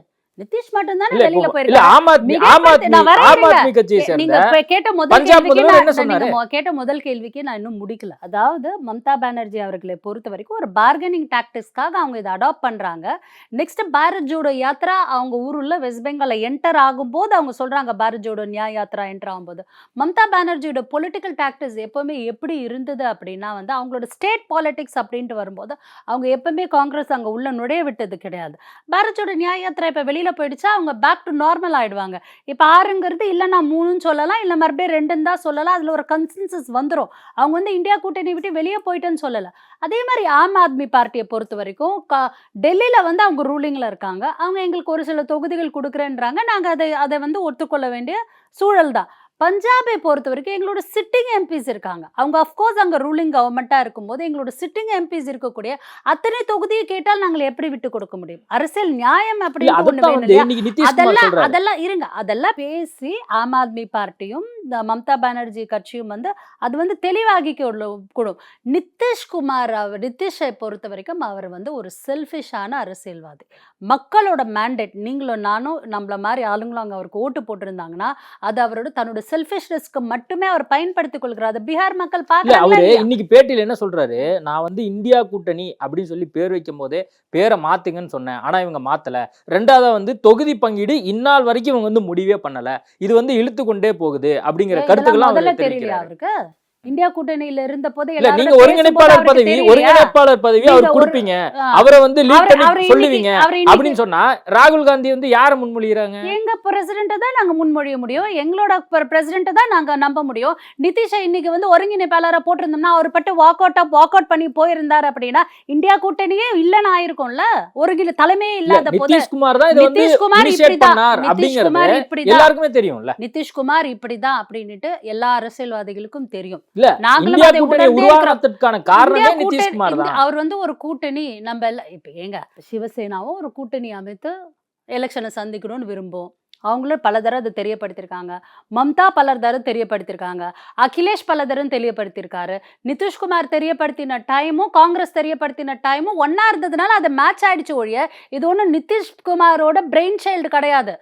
நிதிஷ் மட்டும் தானே இல்ல வெளியில இல்ல போயிருக்காரு. ஆம் ஆத்மி நான் வரேன் ஆம் இருங்க. ஆத்மி கட்சியை நீங்க சேர்ந்த கேட்ட முதல் பஞ்சாப் கேள்விக்கு முதல்வர் என்ன நீங்க சொன்னாரு? கேட்ட முதல் கேள்விக்கு நான் இன்னும் முடிக்கல. அதாவது மம்தா பானர்ஜி அவர்களை பொறுத்த வரைக்கும் ஒரு பார்கெனிங் டாக்டிக்ஸ்க்காக அவங்க இதை அடாப்ட் பண்றாங்க. நெக்ஸ்ட் பாரத் ஜோடோ யாத்ரா அவங்க ஊருள்ள வெஸ்ட் பெங்கால என்டர் ஆகும்போது அவங்க சொல்றாங்க பாரத் ஜோடோ நியாய் யாத்ரா என்டர் ஆகும்போது மம்தா பானர்ஜியோட பொலிட்டிக்கல் டாக்டிக்ஸ் எப்பவுமே எப்படி இருந்தது அப்படின்னா வந்து அவங்களோட ஸ்டேட் பாலிடிக்ஸ் அப்படின்ட்டு வரும்போது அவங்க எப்பவுமே காங்கிரஸ் அங்க உள்ள நுழைய விட்டது கிடையாது. பாரத் ஜோடோ நியாய் யாத்ரா இப்ப வெளியில போயிடுச்சா அவங்க பேக் டு நார்மல் ஆயிடுவாங்க. இப்போ 6ங்கிறது இல்லைன்னா 3ன்னு சொல்லலாம், இல்லை மறுபடியும் 2ன்னு தான் சொல்லலாம். அதில் ஒரு கன்சென்சஸ் வந்துடும். அவங்க வந்து இந்தியா கூட்டணி விட்டு வெளியே போயிட்டேன்னு சொல்லலை. அதே மாதிரி ஆம் ஆத்மி பார்ட்டியை பொறுத்த வரைக்கும் டெல்லியில் வந்து அவங்க ரூலிங்கில் இருக்காங்க. அவங்க எங்களுக்கு ஒரு சில தொகுதிகள் கொடுக்குறேன்றாங்க. நாங்கள் அதை வந்து ஒத்துக்கொள்ள வேண்டிய சூழல் தான். பஞ்சாபை பொறுத்த வரைக்கும் எங்களோட சிட்டிங் எம்பிஸ் இருக்காங்க. அவங்க அஃப்கோர்ஸ் அங்கே ரூலிங் கவர்மெண்ட்டாக இருக்கும்போது எங்களோட சிட்டிங் எம்பிஸ் இருக்கக்கூடிய அத்தனை தொகுதியை கேட்டால் நாங்கள் எப்படி விட்டு கொடுக்க முடியும்? அரசியல் நியாயம் அப்படின்னு ஒண்ணு வேணும் இல்லையா? அதெல்லாம் இருங்க, அதெல்லாம் பேசி ஆம் ஆத்மி பார்ட்டியும் மம்தா பானர்ஜி கட்சியும் வந்து அது வந்து தெளிவாகி கூடும். நிதிஷை பொறுத்த வரைக்கும் அவர் வந்து ஒரு செல்ஃபிஷான அரசியல்வாதி. மக்களோட மேண்டேட் நீங்களும் நானும் நம்மள மாதிரி ஆளுங்களும் அங்கே அவருக்கு ஓட்டு போட்டிருந்தாங்கன்னா அது அவரோட தன்னோட செல்ஃபிஷ்னஸ்க்கு மட்டுமே அவர் பயன்படுத்திக் கொள்கிறார். பீகார் மக்கள் அவரு இன்னைக்கு பேட்டியில என்ன சொல்றாரு, நான் வந்து இந்தியா கூட்டணி அப்படின்னு சொல்லி பேர் வைக்கும் போதே பேரை மாத்துங்கன்னு சொன்னேன், ஆனா இவங்க மாத்தல. ரெண்டாவது வந்து தொகுதி பங்கீடு இந்நாள் வரைக்கும் இவங்க வந்து முடிவே பண்ணல, இது வந்து இழுத்து கொண்டே போகுது அப்படிங்கிற கருத்துக்கள்லாம் தெரியல அவருக்கு. இந்தியா கூட்டணியில இருந்த போது நீங்க ஒருங்கிணைப்பாளர் பதவி அவர் கொடுப்பீங்க, அவரை வந்து லீட் பண்ணி சொல்லுவீங்க அப்படின்னு சொன்னா ராகுல் காந்தி வந்து யாரை முன்மொழிகிறாங்க? எங்க பிரசிடென்ட் தான் நாங்க முன்மொழிய முடியும், எங்களோட பிரசிடென்ட் தான் நாங்க நம்ப முடியும். நிதிஷை இன்னைக்கு வந்து ஒருங்கிணைப்பாளரை போட்டிருந்தோம்னா அவர் பட்டு வாக் அவுட் பண்ணி போயிருந்தாரு அப்படின்னா இந்தியா கூட்டணியே இல்லன்னு ஆயிருக்கும்ல. ஒருங்கிணை தலைமையே இல்லாத போது நிதிஷ்குமார் தான் இதை வந்து இனிஷியேட் பண்ணார் அப்படிங்கிறது எல்லாருக்குமே தெரியும்ல. நிதிஷ்குமார் இப்படிதான் அப்படின்னுட்டு எல்லா அரசியல்வாதிகளுக்கும் தெரியும். இல்ல இந்தியா கூட்டணி உருவாக்குறதுக்கான காரணமே நிதிஷ்குமார் தான். அவர் வந்து ஒரு கூட்டணி நம்ம இப்ப ஏங்க சிவசேனாவும் ஒரு கூட்டணி அமைத்து எலெக்ஷனை சந்திக்கணும்னு விரும்பும். அவங்களும் பல தடவை அதை தெரியப்படுத்திருக்காங்க. மம்தா பலர் தடவை தெரியப்படுத்திருக்காங்க. அகிலேஷ் பல தடவை தெரியப்படுத்திருக்காரு. நிதிஷ்குமார் தெரியப்படுத்தின டைமும் காங்கிரஸ் தெரியப்படுத்தின டைமும் ஒன்னா இருந்ததுனால அதை மேட்ச் ஆயிடுச்சு ஒழிய இது ஒன்றும் நிதிஷ்குமாரோட பிரெயின் சைல்டு கிடையாது.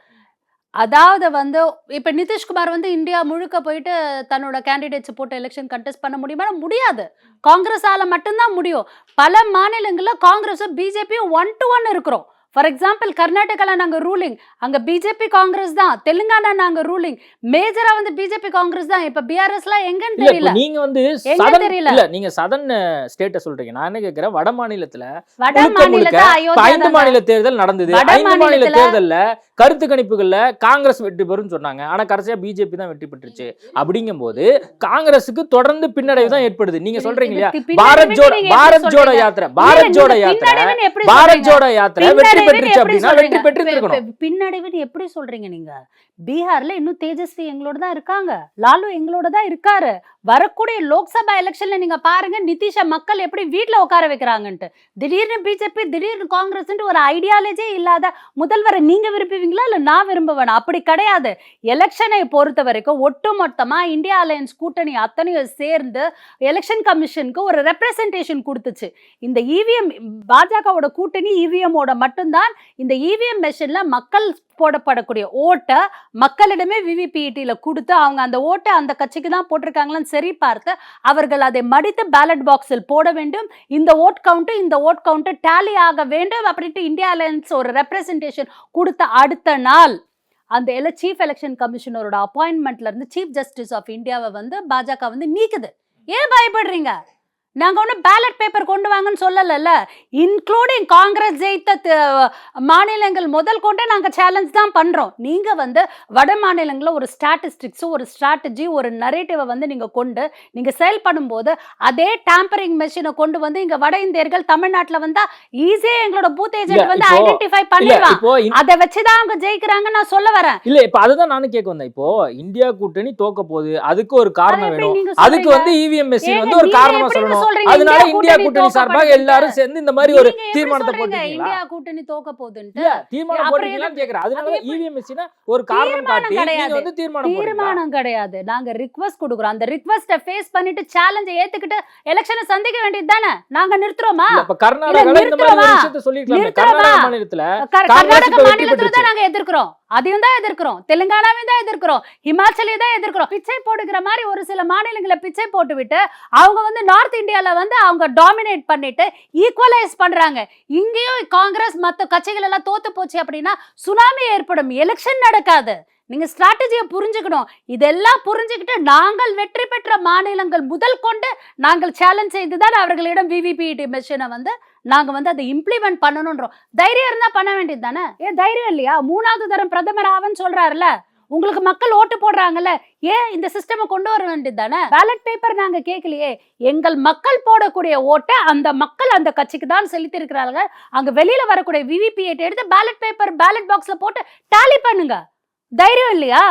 அதாவது வந்து இப்போ நிதிஷ்குமார் வந்து இந்தியா முழுக்க போயிட்டு தன்னோட கேண்டிடேட்ஸ் போட்டு எலெக்ஷன் கண்டெஸ்ட் பண்ண முடியுமா? முடியாது. காங்கிரஸால மட்டும்தான் முடியும். பல மாநிலங்களில் காங்கிரஸும் பிஜேபியும் 1-to-1 இருக்கிறோம். ஃபார் எக்ஸாம்பிள் கர்நாடகாவில் நாங்கள் ரூலிங், அங்கே பிஜேபி காங்கிரஸ் தான். தெலுங்கானா நாங்கள் ரூலிங், மேஜரா வந்து பிஜேபி காங்கிரஸ் தான். இப்போ பிஆர்எஸ்லாம் எங்கன்னு தெரியல. நீங்க வந்து தெரியல, நீங்க சதன் ஸ்டேட்டை சொல்றீங்க. நான் என்ன கேட்கிறேன், வட மாநிலத்துல 5 மாநில தேர்தல் நடந்தது. 5 மாநில தேர்தல்ல கருத்து கணிப்புகள்ல காங்கிரஸ் வெற்றி பெறும் சொன்னாங்க, ஆனா கடைசியா பிஜேபி தான் வெற்றி பெற்றுச்சு. அப்படிங்கும் போது காங்கிரஸுக்கு தொடர்ந்து பின்னடைவு தான் ஏற்படுது. நீங்க சொல்றீங்க இல்லையா, பாரத் ஜோடோ யாத்திரை வெற்றி பெற்றுச்சு அப்படின்னா வெற்றி பெற்றிருக்கணும். பின்னடைவுன்னு எப்படி சொல்றீங்க நீங்க? பீகார்ல இன்னும் தேஜஸ்வி எங்களோட தான் இருக்காங்க, லாலு எங்களோட தான் இருக்காரு. வரக்கூடிய லோக்சபா எலெக்ஷன்ல நீங்க பாருங்க நிதிஷை மக்கள் எப்படி வீட்டுல உட்கார வைக்கிறாங்கன்ட்டு. திடீர்னு பிஜேபி திடீர்னு காங்கிரஸ் ஒரு ஐடியாலஜியே இல்லாத முதல்வரை நீங்க விரும்புவீங்களா இல்ல நான் விரும்புவேன்? அப்படி கிடையாது. எலெக்ஷனை பொறுத்த வரைக்கும் ஒட்டுமொத்தமா இந்தியா அலையன்ஸ் கூட்டணி அத்தனையும் சேர்ந்து எலெக்ஷன் கமிஷனுக்கு ஒரு ரெப்ரசன்டேஷன் கொடுத்துச்சு. இந்த இவிஎம் பாஜகவோட கூட்டணி இவிஎம்மோட மட்டும்தான் இந்த இவிஎம் மெஷின்ல மக்கள் போடப்படக்கூடிய ஓட்டை மக்களிடமே விவிபிஇடில கொடுத்து அவங்க அந்த ஓட்டை அந்த கட்சிக்கு தான் போட்டிருக்காங்களான்னு சரி பார்த்து அவர்கள் அதை மடித்து பேலட் பாக்ஸில் போட வேண்டும். இந்த ஓட் கவுண்ட் டேலி ஆக வேண்டும் அப்படின்ட்டு இந்தியா அலையன்ஸ் ஒரு ரெப்ரசன்டேஷன் கொடுத்த அடுத்த நாள் அந்த சீஃப் எலெக்ஷன் கமிஷனரோட அப்பாயின்மெண்ட்ல இருந்து சீஃப் ஜஸ்டிஸ் ஆஃப் இந்தியாவை வந்து பாஜக வந்து நீக்குது. ஏன் பயப்படுறீங்க? நாங்க ஒன்றும் பேலட் பேப்பர் கொண்டு வாங்கன்னு சொல்லல. இன்க்ளூடிங் காங்கிரஸ் ஜெயித்த மாநிலங்கள் முதல் கொண்டே நாங்க சேலஞ்ச் தான் பண்றோம். நீங்க வந்து வட மாநிலங்களில் ஒரு ஸ்டாட்டிஸ்டிக்ஸ், ஒரு ஸ்ட்ராட்டஜி, ஒரு நரேட்டிவை வந்து நீங்க கொண்டு நீங்க செயல்படும் போது அதே டேம்பரிங் மெஷினை கொண்டு வந்து இங்க வட இந்தியர்கள் தமிழ்நாட்டில் வந்தா ஈஸியா எங்களோட பூத் ஏஜென்ட் வந்து ஐடென்டிஃபை பண்ணிடலாம். அதை வச்சுதான் அவங்க ஜெயிக்கிறாங்க நான் சொல்ல வரேன். இல்ல இப்ப அதுதான் நானும் கேட்க வந்தேன். இப்போ இந்தியா கூட்டணி தோக்க போகுது, அதுக்கு ஒரு காரணம் வேணும். அதுக்கு வந்து இவிஎம் மெஷின் வந்து ஒரு காரணமா சொல்லணும். சொல்றீங்க அதனால இந்தியா இந்தியா கூட்டணி கூட்டணி சார்பாக தோக்கப்படுது? எல்லாரும் சேர்ந்து இந்த மாதிரி ஒரு நீங்க எப்படி தீர்மானத்தை சொல்றீங்க போட்டீங்களா? இந்தியா கூட்டணி தோக்க போகுதுன்ட்டு? இல்ல தீர்மானம் அப்புறம் போட்டீங்களான்னு கேக்குறேன். அதனால அது எப்படி- இவிஎம் மிஷினை ஒரு காரணம் தீர்மானம் காட்டி நீங்க கிடையாது. வந்து தீர்மானம் போடுறீங்களா? தீர்மானம் கிடையாது. நாங்க ரிக்வெஸ்ட் கொடுக்குறோம். அந்த ரிக்வெஸ்ட ஃபேஸ் பண்ணிட்டு சேலஞ்சை ஏத்துக்கிட்டு எலெக்ஷனை சந்திக்க வேண்டியது தானே? நாங்க நிறுத்துறோமா? இல்ல, இப்ப கர்நாடகால இந்த மாதிரி ஒரு நிறுத்துறவா? விஷயத்தை சொல்லிருக்கலாமே. நிறுத்துறவா? கர்நாடகா மாநிலத்துல காங்கிரஸ் கர்நாடக இப்ப வெற்றி மாநிலத்துல பெற்றுச்சு. தான் நாங்க எதிர்க்கிறோம். அதையும் தான் எதிர்க்கிறோம். தெலுங்கானாவையும் தான் எதிர்க்கிறோம். ஹிமாச்சலையும் தான் எதிர்க்கிறோம். பிச்சை போடுகிற மாதிரி ஒரு சில மாநிலங்களை பிச்சை போட்டு விட்டு அவங்க வந்து நார்த் இந்தியால வந்து அவங்க டாமினேட் பண்ணிட்டு ஈக்குவலைஸ் பண்றாங்க. இங்கேயும் காங்கிரஸ் மத்த கட்சிகள் எல்லாம் தோத்து போச்சு அப்படின்னா சுனாமி ஏற்படும். எலெக்ஷன் நடக்காது. நீங்க ஸ்ட்ராட்டஜியை புரிஞ்சுக்கணும். இதெல்லாம் புரிஞ்சுக்கிட்டு நாங்கள் வெற்றி பெற்ற மாநிலங்கள் முதல் கொண்டு நாங்கள் சேலஞ்ச் செய்துதான் அவர்களிடம் விவிபிடி மெஷினை வந்து நாங்க வந்து அதை இம்ப்ளிமெண்ட் பண்ணணும்ன்றோம். தைரியம் இருந்தா பண்ண வேண்டியது தானே? ஏன் தைரியம் இல்லையா? 3வது தரம் பிரதமர் ஆவன்னு சொல்றாருல்ல, உங்களுக்கு மக்கள் ஓட்டு போடுறாங்கல்ல, ஏன் இந்த சிஸ்டமை கொண்டு வர வேண்டியது தானே? பேலட் பேப்பர் நாங்க கேட்கலையே. எங்கள் மக்கள் போடக்கூடிய ஓட்டை அந்த மக்கள் அந்த கட்சிக்கு தான் செலுத்தி இருக்கிறார்கள். அங்க வெளியில வரக்கூடிய விவிபிஏட் எடுத்து பேலட் பேப்பர் பேலட் பாக்ஸ்ல போட்டு டாலி பண்ணுங்க. தைரியம் இல்லையா?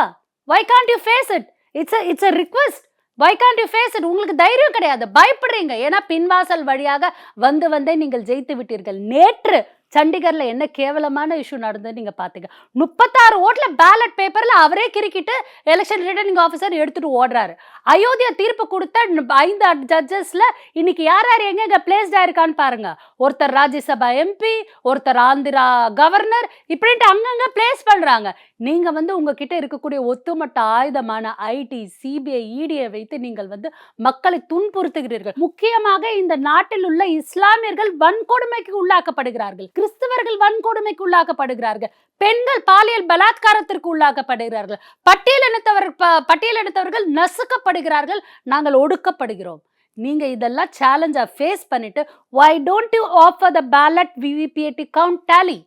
why can't you face it? it's a request. why can't you face it? உங்களுக்கு தைரியம் கிடையாது, பயப்படுறீங்க. ஏன்னா பின்வாசல் வழியாக வந்தே நீங்கள் ஜெயித்து விட்டீர்கள். நேற்று சண்டிகர்ல என்ன கேவலமான இஷ்யூ நடந்தது நீங்க பாத்தீங்க. 36 ஓட்ல பேலட் பேப்பர்ல அவரே கிரிக்கிட்டு எலெக்ஷன் ரிட்டர்னிங் ஆஃபீஸர் எடுத்துட்டு ஓடுறாரு. அயோத்தியா தீர்ப்பு கொடுத்த 5 ஜட்ஜஸ்ல இன்னைக்கு யார் யார் எங்க பிளேஸ்ட் ஆயிருக்கான்னு பாருங்க. ஒருத்தர் ராஜ்யசபா எம்பி, ஒருத்தர் ஆந்திரா கவர்னர், இப்படின்ட்டு அங்கங்க பிளேஸ் பண்றாங்க. நீங்க வந்து உங்ககிட்ட இருக்கக்கூடிய ஒத்துமொட்ட ஆயுதமான ஐடி, சிபிஐ, இடியை வைத்து நீங்கள் வந்து மக்களை துன்புறுத்துகிறீர்கள். முக்கியமாக இந்த நாட்டில் உள்ள இஸ்லாமியர்கள் வன்கொடுமைக்கு உள்ளாக்கப்படுகிறார்கள், கிறிஸ்தவர்கள் வன்கொடுமைக்கு உள்ளாக்கப்படுகிறார்கள், பெண்கள் பாலியல் பலாத்காரத்திற்கு உள்ளாக்கப்படுகிறார்கள், பட்டியலினத்தவர்கள் நசுக்கப்படுகிறார்கள், நாங்கள் ஒடுக்கப்படுகிறோம். நீங்க இதெல்லாம் சேலஞ்சா ஃபேஸ் பண்ணிட்டு why don't you offer the ballot VVPAT count tally?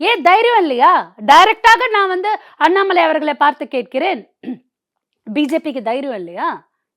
ஏன் தைரியம் இல்லையா? டைரக்டாக நான் வந்து அண்ணாமலை அவர்களை பார்த்து கேட்கிறேன், பிஜேபிக்கு தைரியம் இல்லையா?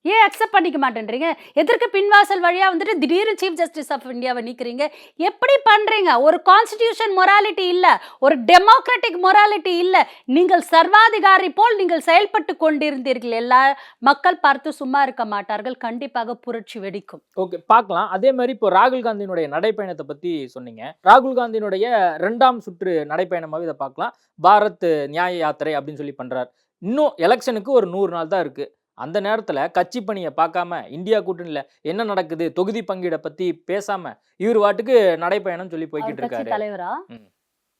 ஏன் அக்செப்ட் பண்ணிக்க மாட்டேன்றீங்க? எதற்கு பின்வாசல் வழியா வந்துட்டு திடீர்னு சீஃப் ஜஸ்டிஸ் ஆஃப் இந்தியாவை நீக்கிறீங்க? எப்படி பண்றீங்க? ஒரு கான்ஸ்டிடியூஷன் மொராலிட்டி இல்ல, ஒரு டெமோக்ராட்டிக் மொராலிட்டி இல்ல. நீங்கள் சர்வாதிகாரி போல் நீங்கள் செயல்பட்டு கொண்டிருந்தீர்கள். எல்லா மக்கள் பார்த்து சும்மா இருக்க மாட்டார்கள். கண்டிப்பாக புரட்சி வெடிக்கும். ஓகே, பார்க்கலாம். அதே மாதிரி இப்போ ராகுல் காந்தியினுடைய நடைப்பயணத்தை பத்தி சொன்னீங்க. ராகுல் காந்தியினுடைய 2ஆம் சுற்று நடைப்பயணமாவே இதை பார்க்கலாம். பாரத் நியாய யாத்திரை அப்படின்னு சொல்லி பண்றார். இன்னும் எலெக்ஷனுக்கு ஒரு 100 நாள் தான் இருக்கு. அந்த நேரத்துல கட்சி பணியை பார்க்காம இந்தியா கூட்டணியில என்ன நடக்குது, தொகுதி பங்கீடை பத்தி பேசாம இவர் வாட்டுக்கு நடைப்பயணம் சொல்லி போய்கிட்டு இருக்காரு. தலைவரா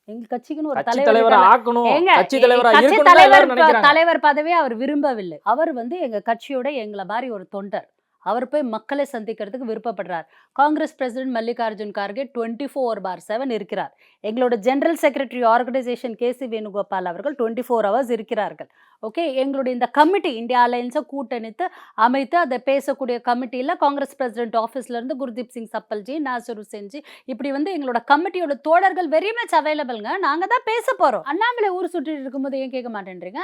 எங்க கட்சிக்குன்னு ஒரு கட்சி தலைவரா ஆக்கணும், கட்சி தலைவரா இருக்கணும். தலைவர் பதவியை அவர் விரும்பவில்லை. அவர் வந்து எங்க கட்சியோட எங்களை மாதிரி ஒரு தொண்டர். அவர் போய் மக்களை சந்திக்கிறதுக்கு விருப்பப்படுறார். காங்கிரஸ் பிரசிடென்ட் மல்லிகார்ஜுன் கார்கே 24/7 இருக்கிறார். எங்களோட ஜெனரல் செக்ரட்டரி ஆர்கனைசேஷன் கேசி வேணுகோபால் அவர்கள் 24 hours இருக்கிறார்கள். ஓகே, எங்களுடைய இந்த கமிட்டி இந்தியா அலையன்ஸை கூட்டணித்து அமைத்து அதை பேசக்கூடிய கமிட்டியில் காங்கிரஸ் பிரசிடென்ட் ஆஃபீஸ்ல இருந்து குர்தீப் சிங் சப்பல்ஜி, நாசர் ஹுசேன்ஜி, இப்படி வந்து எங்களோட கமிட்டியோட தோழர்கள் வெரி மச் அவைலபிள்ங்க. நாங்க தான் பேச போறோம். அண்ணாமலை ஊர் சுற்றிட்டு இருக்கும்போது ஏன் கேட்க மாட்டேன்றீங்க?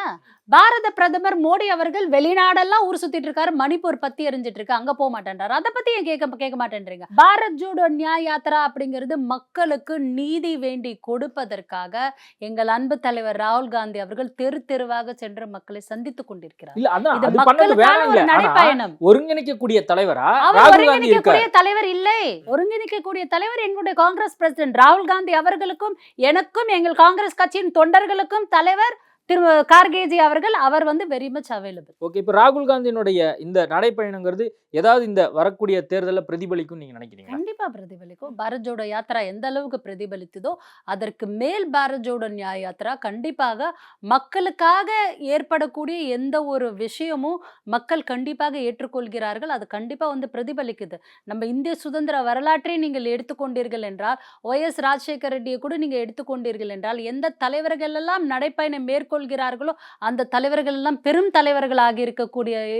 பாரத பிரதமர் மோடி அவர்கள் வெளிநாடெல்லாம் ஊர் சுத்திட்டு இருக்காரு, மணிப்பூர் பத்தி எரிஞ்சிட்டு இருக்கு, அங்க போக மாட்டேன்றாரு. அதை பத்தி ஏன் கேட்க மாட்டேன்றீங்க? பாரத் ஜோடோ நியாய யாத்திரா அப்படிங்கிறது மக்களுக்கு நீதி வேண்டி கொடுப்பதற்காக எங்கள் அன்பு தலைவர் ராகுல் காந்தி அவர்கள் தெருவாக சென்று மக்களை சந்தித்துக் கொண்டிருக்கிறார். ஒருங்கிணைக்கக்கூடிய தலைவரா தலைவர் இல்லை. ஒருங்கிணைக்கக்கூடிய தலைவர் எங்களுடைய காங்கிரஸ் பிரசிடென்ட் ராகுல் காந்தி அவர்களுக்கும் எனக்கும் எங்கள் காங்கிரஸ் கட்சியின் தொண்டர்களுக்கும் தலைவர் திரு கார்கேஜி அவர்கள். அவர் வந்து வெரி மச் அவைலபிள். ஓகே, இப்போ ராகுல் காந்தியினுடைய இந்த நடைப்பயணங்கிறது ஏதாவது இந்த வரக்கூடிய தேர்தலில் பிரதிபலிக்கும் நீங்க நினைக்கிறீங்க? கண்டிப்பா பிரதிபலிக்கும். பாரத் ஜோடோ யாத்திரா எந்த அளவுக்கு பிரதிபலித்ததோ அதற்கு மேல் பாரத் ஜோடோ நியாய யாத்திரா கண்டிப்பாக மக்களுக்காக ஏற்படக்கூடிய எந்த ஒரு விஷயமும் மக்கள் கண்டிப்பாக ஏற்றுக்கொள்கிறார்கள். அது கண்டிப்பா வந்து பிரதிபலிக்குது. நம்ம இந்திய சுதந்திர வரலாற்றை நீங்கள் எடுத்துக்கொண்டீர்கள் என்றால், OS ராஜசேகர் ரெட்டியை கூட நீங்க எடுத்துக்கொண்டீர்கள் என்றால், எந்த தலைவர்கள் எல்லாம் நடைப்பயணம் மேற்கொள்கிறார்களோ அந்த தலைவர்கள் எல்லாம் பெரும் தலைவர்களாக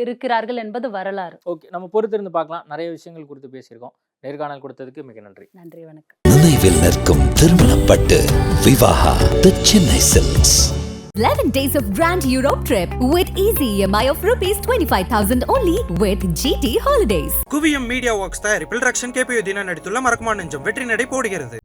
இருக்கிறார்கள் என்பது வரலாறு. ஓகே, நம்ம பொறுத்திருந்து பார்க்கலாம். நிறைய விஷயங்கள் குறித்து பேசியிருக்கோம். நேர்காணல் கொடுத்ததுக்கு மிக நன்றி. நன்றி, வணக்கம். நினைவில் நிற்கும் திருமணப்பட்டு விவாஹா தி Chennai silks. 11 days of grand Europe trip with easy EMI of ₹25,000 only with GT Holidays. குவியம் மீடியா ஒர்க்ஸ் தயாரிப்பில் ரக்ஷன் கேபியுதீனா நடித்துள்ள மறக்குமா நெஞ்சம் வெற்றி நடை போடுகிறது.